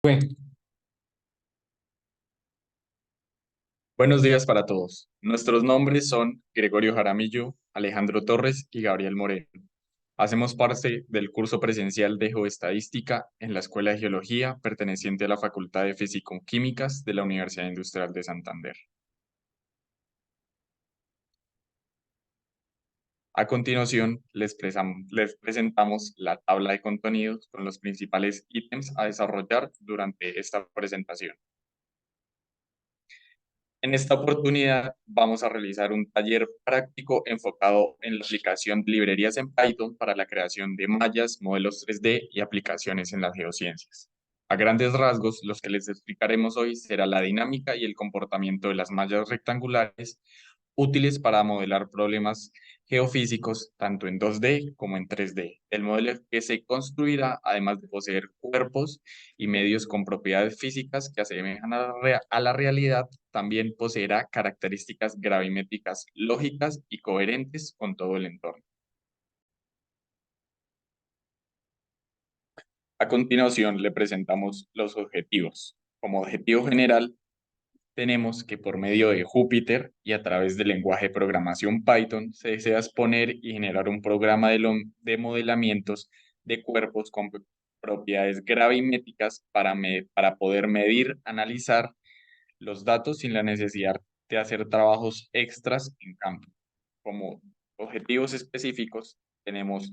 Bueno, buenos días para todos. Nuestros nombres son Gregorio Jaramillo, Alejandro Torres y Gabriel Moreno. Hacemos parte del curso presencial de Geoestadística en la Escuela de Geología perteneciente a la Facultad de Físico-Químicas de la Universidad Industrial de Santander. A continuación, les presentamos la tabla de contenidos con los principales ítems a desarrollar durante esta presentación. En esta oportunidad vamos a realizar un taller práctico enfocado en la aplicación de librerías en Python para la creación de mallas, modelos 3D y aplicaciones en las geociencias. A grandes rasgos, los que les explicaremos hoy será la dinámica y el comportamiento de las mallas rectangulares útiles para modelar problemas geofísicos tanto en 2D como en 3D. El modelo que se construirá, además de poseer cuerpos y medios con propiedades físicas que asemejan a la realidad, también poseerá características gravimétricas lógicas y coherentes con todo el entorno. A continuación, le presentamos los objetivos. Como objetivo general, tenemos que por medio de Jupyter y a través del lenguaje de programación Python se desea exponer y generar un programa de modelamientos de cuerpos con propiedades gravimétricas para poder medir, analizar los datos sin la necesidad de hacer trabajos extras en campo. Como objetivos específicos, tenemos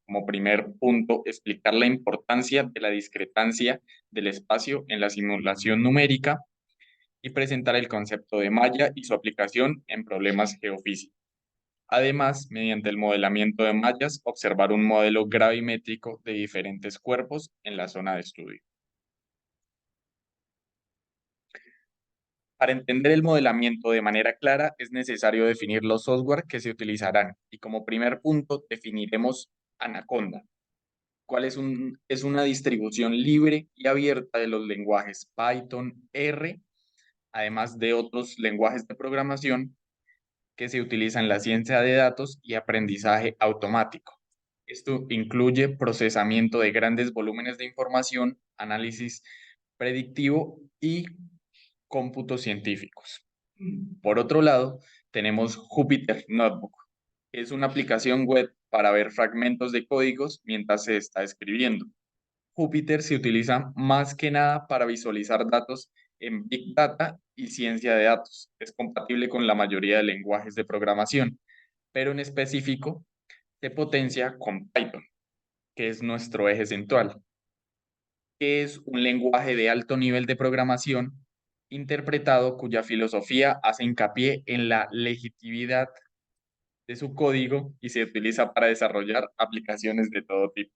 como primer punto explicar la importancia de la discretancia del espacio en la simulación numérica y presentar el concepto de malla y su aplicación en problemas geofísicos. Además, mediante el modelamiento de mallas, observar un modelo gravimétrico de diferentes cuerpos en la zona de estudio. Para entender el modelamiento de manera clara, es necesario definir los software que se utilizarán y como primer punto definiremos Anaconda, cuál es una distribución libre y abierta de los lenguajes Python, R, además de otros lenguajes de programación que se utilizan en la ciencia de datos y aprendizaje automático. Esto incluye procesamiento de grandes volúmenes de información, análisis predictivo y cómputos científicos. Por otro lado, tenemos Jupyter Notebook. Es una aplicación web para ver fragmentos de códigos mientras se está escribiendo. Jupyter se utiliza más que nada para visualizar datos en Big Data y ciencia de datos. Es compatible con la mayoría de lenguajes de programación, pero en específico se potencia con Python, que es nuestro eje central, que es un lenguaje de alto nivel de programación interpretado cuya filosofía hace hincapié en la legitimidad de su código y se utiliza para desarrollar aplicaciones de todo tipo.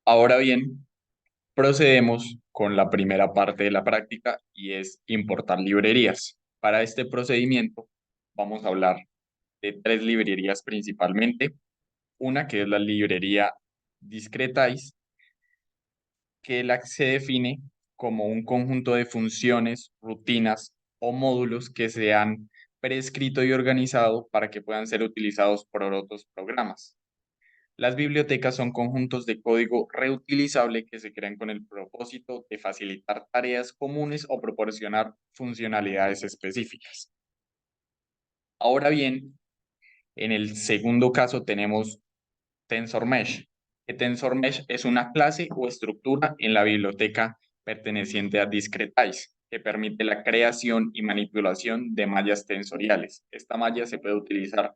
Ahora bien, procedemos con la primera parte de la práctica y es importar librerías. Para este procedimiento vamos a hablar de tres librerías principalmente. Una que es la librería Discretize, se define como un conjunto de funciones, rutinas o módulos que se han prescrito y organizado para que puedan ser utilizados por otros programas. Las bibliotecas son conjuntos de código reutilizable que se crean con el propósito de facilitar tareas comunes o proporcionar funcionalidades específicas. Ahora bien, en el segundo caso tenemos TensorMesh. Que TensorMesh es una clase o estructura en la biblioteca perteneciente a Discretize, que permite la creación y manipulación de mallas tensoriales. Esta malla se puede utilizar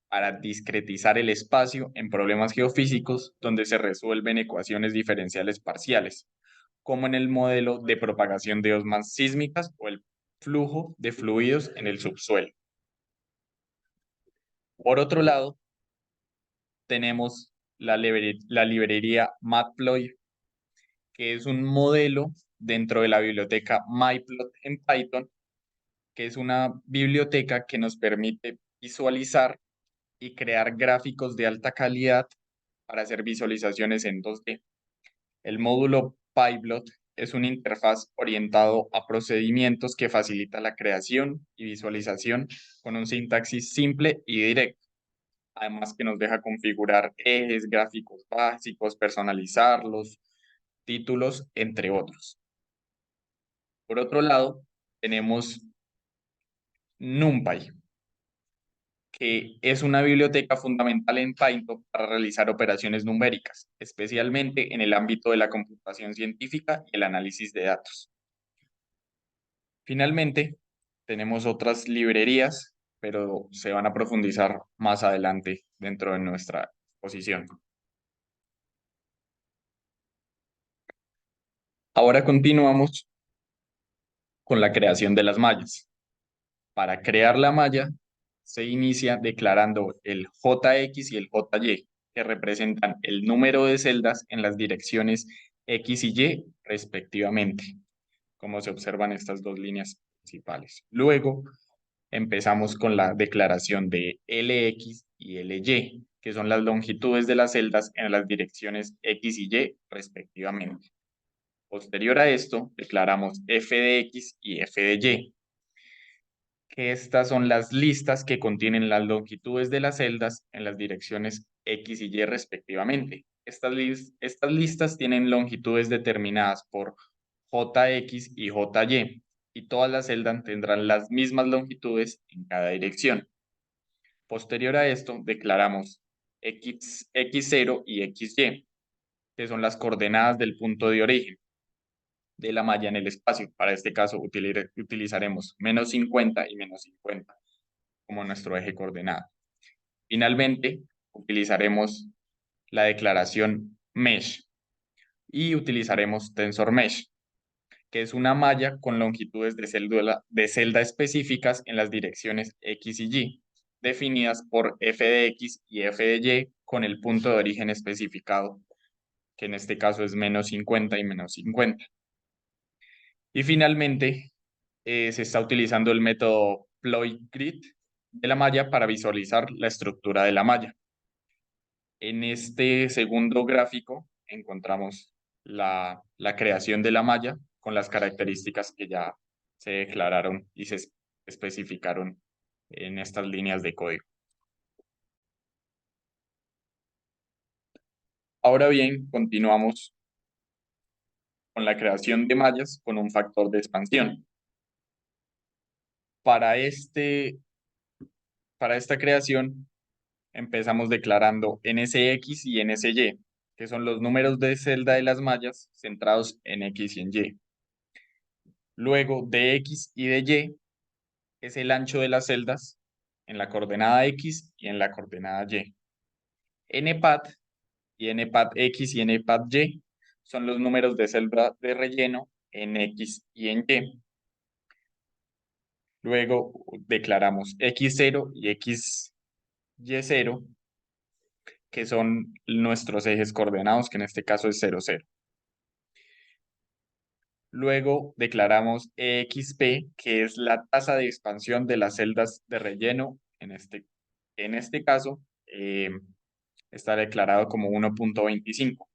para discretizar el espacio en problemas geofísicos donde se resuelven ecuaciones diferenciales parciales, como en el modelo de propagación de ondas sísmicas o el flujo de fluidos en el subsuelo. Por otro lado, tenemos la librería Matplotlib, que es un modelo dentro de la biblioteca Myplot en Python, que es una biblioteca que nos permite visualizar y crear gráficos de alta calidad para hacer visualizaciones en 2D. El módulo Pyplot es una interfaz orientado a procedimientos que facilita la creación y visualización con un sintaxis simple y directo. además que nos deja configurar ejes, gráficos básicos, personalizarlos, títulos, entre otros. Por otro lado, tenemos NumPy, que es una biblioteca fundamental en Python para realizar operaciones numéricas, especialmente en el ámbito de la computación científica y el análisis de datos. Finalmente, tenemos otras librerías, pero se van a profundizar más adelante dentro de nuestra exposición. Ahora continuamos con la creación de las mallas. Para crear la malla, se inicia declarando el JX y el JY, que representan el número de celdas en las direcciones X y Y respectivamente, como se observan estas dos líneas principales. Luego empezamos con la declaración de LX y LY, que son las longitudes de las celdas en las direcciones X y Y respectivamente. Posterior a esto, declaramos f de X y f de Y, que estas son las listas que contienen las longitudes de las celdas en las direcciones X y Y respectivamente. Estas listas tienen longitudes determinadas por JX y JY, y todas las celdas tendrán las mismas longitudes en cada dirección. Posterior a esto, declaramos X0 y XY, que son las coordenadas del punto de origen de la malla en el espacio. Para este caso utilizaremos -50 y -50 como nuestro eje coordenado. Finalmente, utilizaremos la declaración mesh y utilizaremos tensor mesh, que es una malla con longitudes de celda específicas en las direcciones X y Y, definidas por f de X y f de Y con el punto de origen especificado, que en este caso es -50 y -50. Y finalmente, se está utilizando el método Ploy-Grid de la malla para visualizar la estructura de la malla. En este segundo gráfico encontramos la creación de la malla con las características que ya se declararon y se especificaron en estas líneas de código. Ahora bien, continuamos con la creación de mallas con un factor de expansión. Para esta creación empezamos declarando NSX y NSY, que son los números de celda de las mallas centrados en X y en Y. Luego, de X y de Y es el ancho de las celdas en la coordenada X y en la coordenada Y. NPAD y NPAD X y NPAD Y son los números de celda de relleno en X y en Y. Luego declaramos X0 y XY0, que son nuestros ejes coordenados, que en este caso es 0, 0. Luego declaramos EXP, que es la tasa de expansión de las celdas de relleno. En este caso, está declarado como 1.25.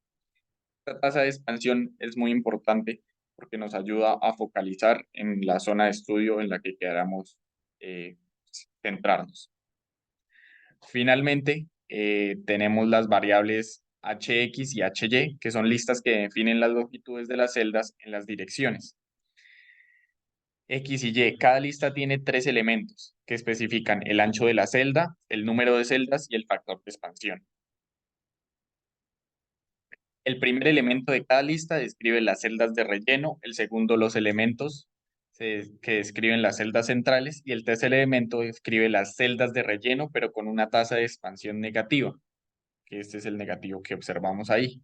Esta tasa de expansión es muy importante porque nos ayuda a focalizar en la zona de estudio en la que queramos centrarnos. Finalmente, tenemos las variables HX y HY, que son listas que definen las longitudes de las celdas en las direcciones X y Y. Cada lista tiene 3 elementos que especifican el ancho de la celda, el número de celdas y el factor de expansión. El primer elemento de cada lista describe las celdas de relleno, el segundo los elementos que describen las celdas centrales, y el tercer elemento describe las celdas de relleno, pero con una tasa de expansión negativa, que este es el negativo que observamos ahí,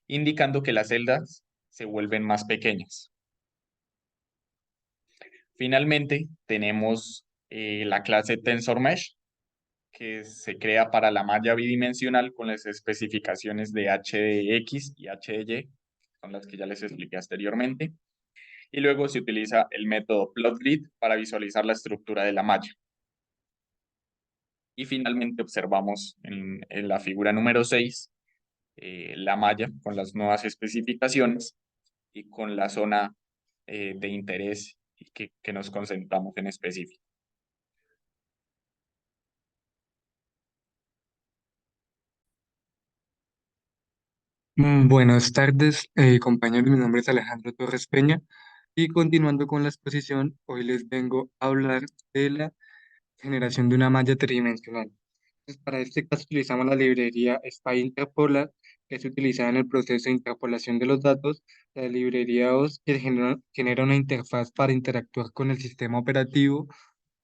indicando que las celdas se vuelven más pequeñas. Finalmente, tenemos la clase TensorMesh, que se crea para la malla bidimensional con las especificaciones de h de x y h de y, son las que ya les expliqué anteriormente. Y luego se utiliza el método plotgrid para visualizar la estructura de la malla. Y finalmente observamos en la figura número 6 la malla con las nuevas especificaciones y con la zona de interés que nos concentramos en específico. Buenas tardes, compañeros. Mi nombre es Alejandro Torres Peña y continuando con la exposición, hoy les vengo a hablar de la generación de una malla tridimensional. Entonces, para este caso utilizamos la librería SPY Interpolar, que es utilizada en el proceso de interpolación de los datos, la librería OS, que genera una interfaz para interactuar con el sistema operativo.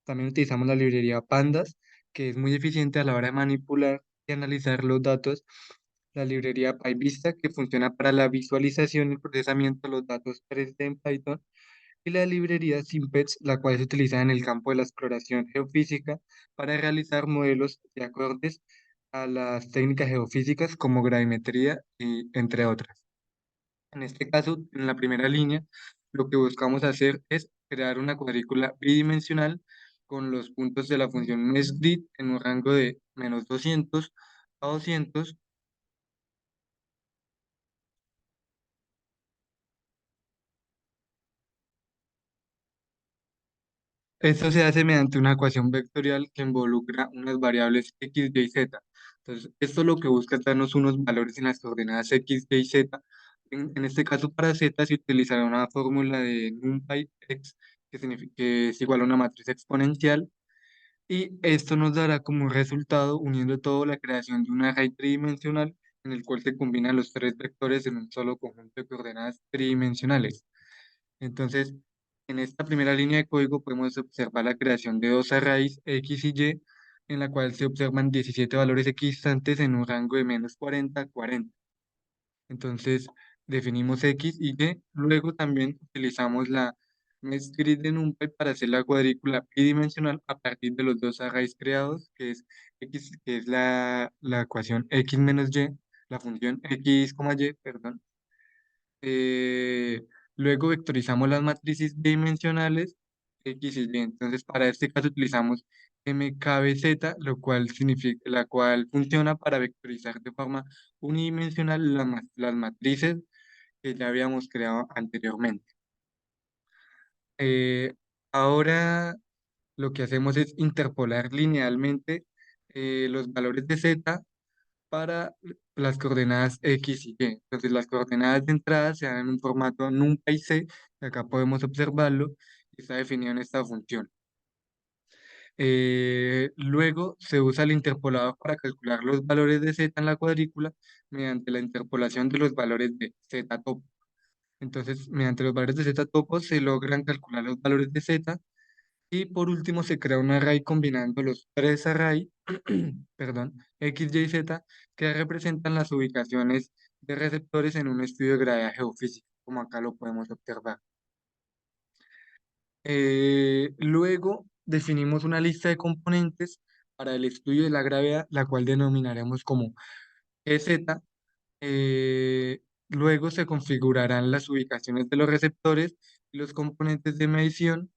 También utilizamos la librería Pandas, que es muy eficiente a la hora de manipular y analizar los datos. La librería PyVista, que funciona para la visualización y procesamiento de los datos 3D en Python. Y la librería Simplex, la cual se utiliza en el campo de la exploración geofísica para realizar modelos de acordes a las técnicas geofísicas como gravimetría y entre otras. En este caso, en la primera línea, lo que buscamos hacer es crear una cuadrícula bidimensional con los puntos de la función mesgrid en un rango de -200 a 200. Esto se hace mediante una ecuación vectorial que involucra unas variables x, y, z. Entonces, esto lo que busca es darnos unos valores en las coordenadas x, y, z. En este caso, para z se utilizará una fórmula de NumPy x, que es igual a una matriz exponencial. Y esto nos dará como resultado, uniendo todo, la creación de un array tridimensional en el cual se combinan los tres vectores en un solo conjunto de coordenadas tridimensionales. Entonces, en esta primera línea de código podemos observar la creación de dos arrays X y Y, en la cual se observan 17 valores equidistantes en un rango de -40 a 40. Entonces, definimos X y Y. Luego también utilizamos la mesgrid de NumPy para hacer la cuadrícula bidimensional a partir de los dos arrays creados, que es X, que es la ecuación X menos Y, la función X, Y, perdón. Eh, Luego vectorizamos las matrices bidimensionales X y Y. Entonces, para este caso utilizamos MKBZ, la cual funciona para vectorizar de forma unidimensional las matrices que ya habíamos creado anteriormente. Eh, Ahora lo que hacemos es interpolar linealmente los valores de Z para las coordenadas X y Y. Entonces, las coordenadas de entrada se dan en un formato NumPy-C, que acá podemos observarlo, y está definido en esta función. Luego se usa el interpolador para calcular los valores de Z en la cuadrícula mediante la interpolación de los valores de Z topo. Entonces, mediante los valores de Z topo se logran calcular los valores de Z. Y por último se crea un array combinando los tres arrays, perdón, X, Y, Z, que representan las ubicaciones de receptores en un estudio de gravedad geofísica, como acá lo podemos observar. Luego definimos una lista de componentes para el estudio de la gravedad, la cual denominaremos como EZ. Luego se configurarán las ubicaciones de los receptores y los componentes de medición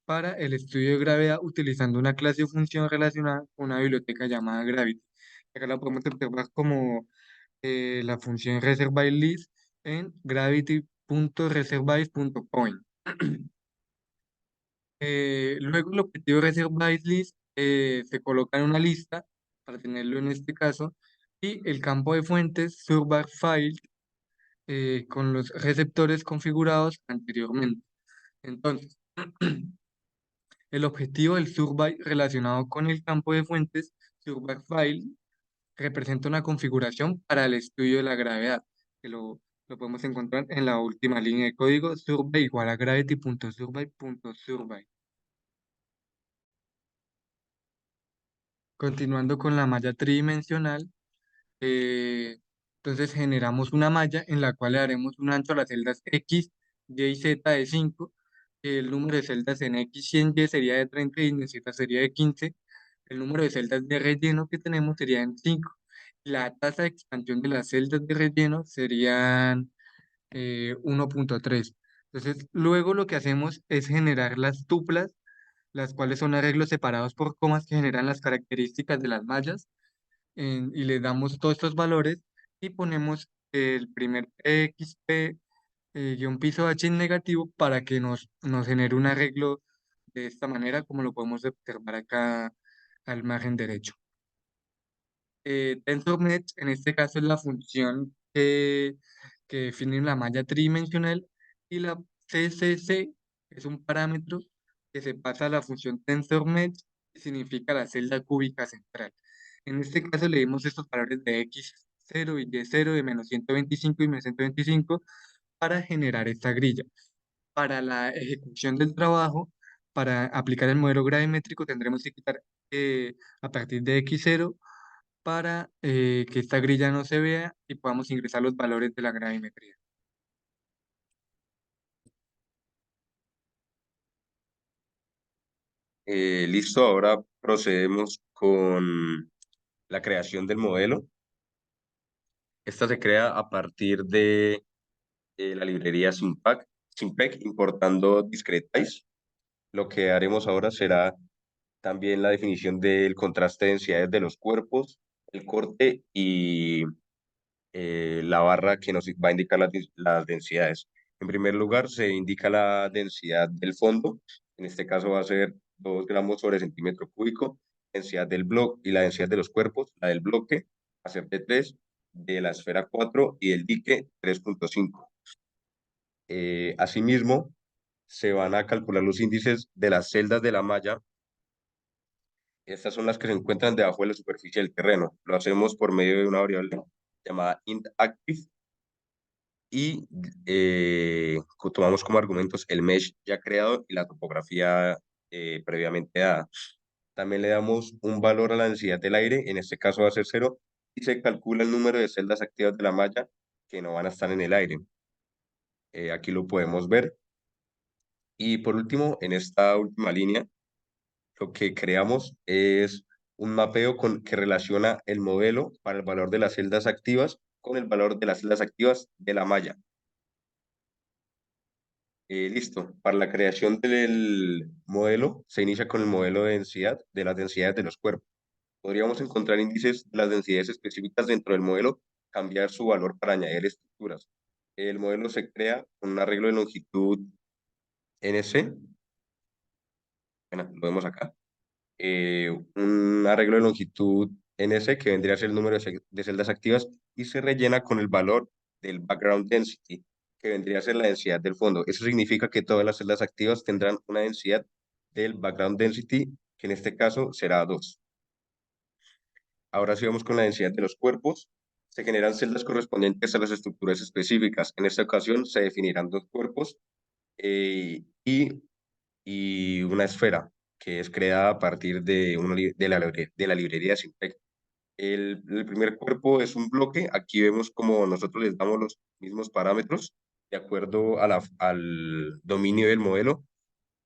para el estudio de gravedad utilizando una clase o función relacionada con una biblioteca llamada Gravity. Acá la podemos observar como la función reserve_list en gravity.reserve_point. Luego el objetivo reserve_list se coloca en una lista para tenerlo en este caso, y el campo de fuentes surbar_file con los receptores configurados anteriormente. Entonces, el objetivo del surby relacionado con el campo de fuentes surbar_file representa una configuración para el estudio de la gravedad, que lo podemos encontrar en la última línea de código, survey igual a gravity.survey.survey. Continuando con la malla tridimensional, Eh, entonces generamos una malla en la cual le daremos un ancho a las celdas X, Y y Z de 5. El número de celdas en X y en Y sería de 30 y en Z sería de 15. El número de celdas de relleno que tenemos sería en 5. La tasa de expansión de las celdas de relleno serían 1.3. Entonces, luego lo que hacemos es generar las tuplas, las cuales son arreglos separados por comas que generan las características de las mallas, y le damos todos estos valores y ponemos el primer XP guión piso H en negativo para que nos genere un arreglo de esta manera, como lo podemos observar acá al margen derecho. TensorNet, en este caso, es la función que, que definen la malla tridimensional, y la CCC es un parámetro que se pasa a la función TensorMesh, que significa la celda cúbica central. En este caso le dimos estos valores de x0 y y0 de -125 y -125 para generar esta grilla. Para la ejecución del trabajo, para aplicar el modelo gravimétrico, tendremos que quitar a partir de x0 para que esta grilla no se vea y podamos ingresar los valores de la gravimetría. Listo, ahora procedemos con la creación del modelo. Esta se crea a partir de la librería Simpec, importando Discretize. Lo que haremos ahora será también la definición del contraste de densidades de los cuerpos, el corte y la barra que nos va a indicar las densidades. En primer lugar, se indica la densidad del fondo. En este caso va a ser 2 gramos sobre centímetro cúbico. Densidad del bloque y la densidad de los cuerpos, la del bloque, va a ser de 3, de la esfera 4 y del dique 3,5. Asimismo, se van a calcular los índices de las celdas de la malla. Estas son las que se encuentran debajo de la superficie del terreno. Lo hacemos por medio de una variable llamada intActive y tomamos como argumentos el mesh ya creado y la topografía previamente dada. También le damos un valor a la densidad del aire, en este caso va a ser 0, y se calcula el número de celdas activas de la malla que no van a estar en el aire. Aquí lo podemos ver. Y por último, en esta última línea, lo que creamos es un mapeo que relaciona el modelo para el valor de las celdas activas con el valor de las celdas activas de la malla. Listo. Para la creación del modelo, se inicia con el modelo de densidad de las densidades de los cuerpos. Podríamos encontrar índices de las densidades específicas dentro del modelo, cambiar su valor para añadir estructuras. El modelo se crea con un arreglo de longitud NC. Bueno, lo vemos acá. Un arreglo de longitud NC que vendría a ser el número de celdas activas y se rellena con el valor del background density, que vendría a ser la densidad del fondo. Eso significa que todas las celdas activas tendrán una densidad del background density, que en este caso será 2. Ahora sí vamos con la densidad de los cuerpos. Se generan celdas correspondientes a las estructuras específicas. En esta ocasión se definirán 2 cuerpos eh, y y una esfera que es creada a partir de, de la librería Simpec. El primer cuerpo es un bloque. Aquí vemos como nosotros les damos los mismos parámetros de acuerdo a al dominio del modelo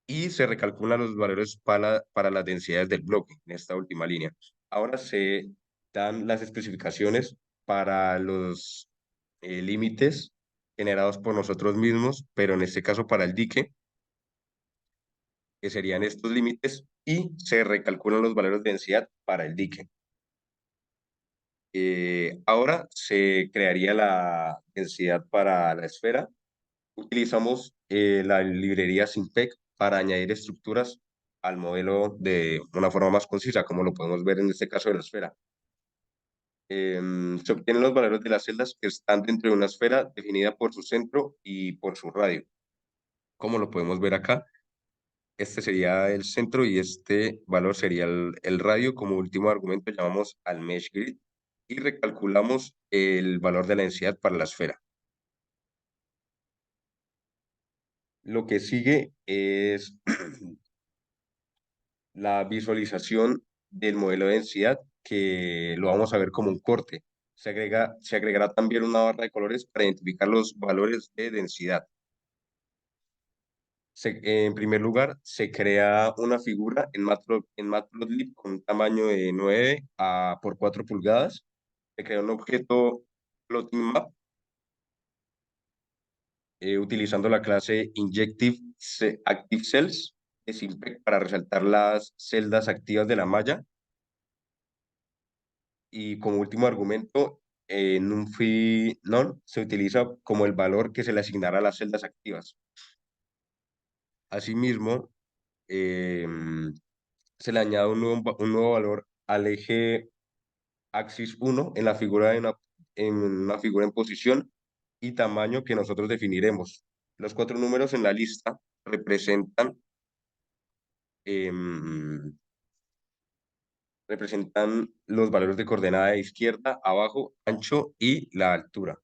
y se recalculan los valores para las densidades del bloque en esta última línea. Ahora se dan las especificaciones para los límites generados por nosotros mismos, pero en este caso para el dique, que serían estos límites, y se recalculan los valores de densidad para el dique. Ahora se crearía la densidad para la esfera. Utilizamos la librería Simpec para añadir estructuras al modelo de una forma más concisa, como lo podemos ver en este caso de la esfera. Se obtienen los valores de las celdas que están dentro de una esfera definida por su centro y por su radio, como lo podemos ver acá. Este sería el centro y este valor sería el radio. Como último argumento llamamos al mesh grid y recalculamos el valor de la densidad para la esfera. Lo que sigue es la visualización del modelo de densidad, que lo vamos a ver como un corte. Se agregará también una barra de colores para identificar los valores de densidad. En primer lugar, se crea una figura en Matplotlib con un tamaño de 9 por 4 pulgadas. Se crea un objeto plotting map utilizando la clase Active Cells de Simpec para resaltar las celdas activas de la malla. Y como último argumento, en un free none se utiliza como el valor que se le asignará a las celdas activas. Asimismo, se le añade un nuevo valor al eje axis 1 en la figura en una figura en posición y tamaño que nosotros definiremos. Los 4 números en la lista em, representan los valores de coordenada de izquierda, abajo, ancho y la altura.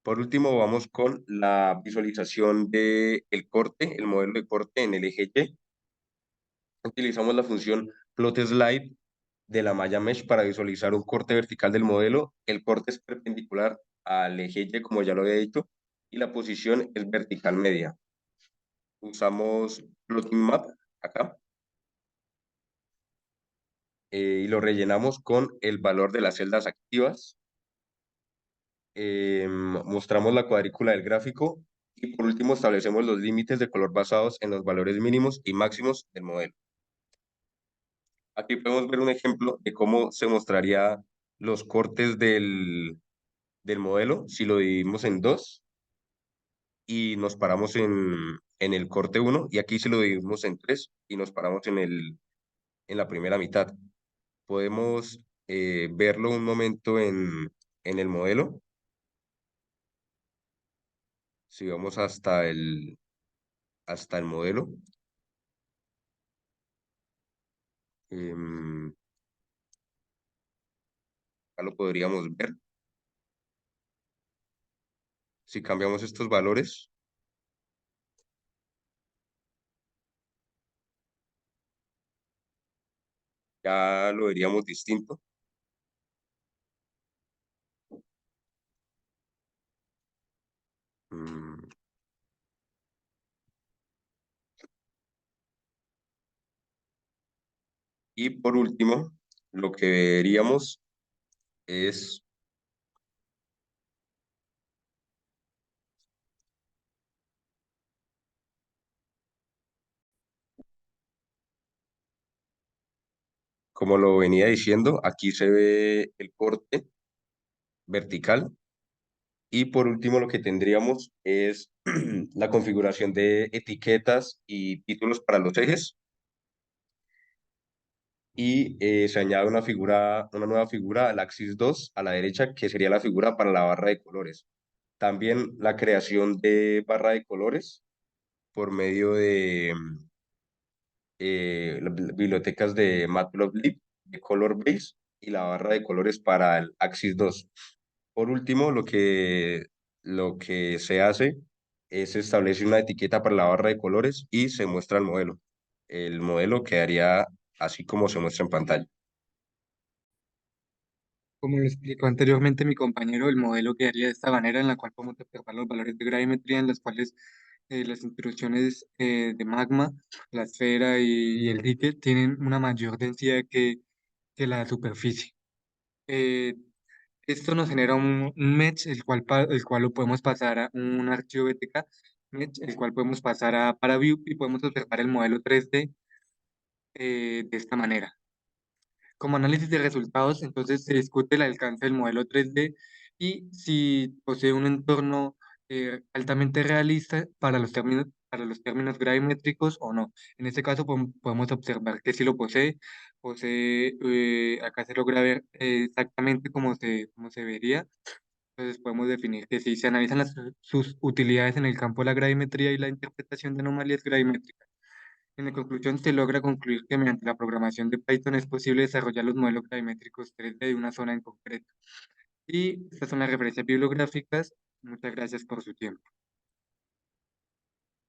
Por último, vamos con la visualización del corte, el modelo de corte en el eje Y. Utilizamos la función plot slide de la malla mesh para visualizar un corte vertical del modelo. El corte es perpendicular al eje Y, como ya lo había dicho, y la posición es vertical media. Usamos plotting map acá y lo rellenamos con el valor de las celdas activas. Mostramos la cuadrícula del gráfico y por último establecemos los límites de color basados en los valores mínimos y máximos del modelo. Aquí podemos ver un ejemplo de cómo se mostraría los cortes del modelo si lo dividimos en dos y nos paramos en el corte 1 y aquí si lo dividimos en 3 y nos paramos en la primera mitad. Podemos verlo un momento en el modelo. Si vamos hasta el modelo, em, acá lo podríamos ver. Si cambiamos estos valores, ya lo veríamos distinto. Mm, Y por último, lo que veríamos es como lo venía diciendo, aquí se ve el corte vertical. Y por último, lo que tendríamos es la configuración de etiquetas y títulos para los ejes. Y se añade una nueva figura al axis 2 a la derecha, que sería la figura para la barra de colores. También la creación de barra de colores por medio de las bibliotecas de Matplotlib, de Color Base y la barra de colores para el Axis 2. Por último, lo que se hace es establecer una etiqueta para la barra de colores y se muestra el modelo. El modelo quedaría así como se muestra en pantalla. Como lo explicó anteriormente mi compañero, el modelo quedaría de esta manera en la cual podemos observar los valores de gravimetría en las cuales las intrusiones de magma, la esfera y el dique tienen una mayor densidad que la superficie. Eh, Esto nos genera un mesh, el cual lo podemos pasar a un archivo BTK, mesh, el cual podemos pasar a ParaView y podemos observar el modelo 3D de esta manera. Como análisis de resultados, entonces se discute el alcance del modelo 3D y si posee un entorno altamente realista para los términos gravimétricos o no. En este caso podemos observar que sí lo posee. Acá se logra ver exactamente cómo se vería. Entonces podemos definir que si se analizan sus utilidades en el campo de la gravimetría y la interpretación de anomalías gravimétricas. En la conclusión, se logra concluir que mediante la programación de Python es posible desarrollar los modelos gravimétricos 3D de una zona en concreto. Y estas son las referencias bibliográficas. Muchas gracias por su tiempo.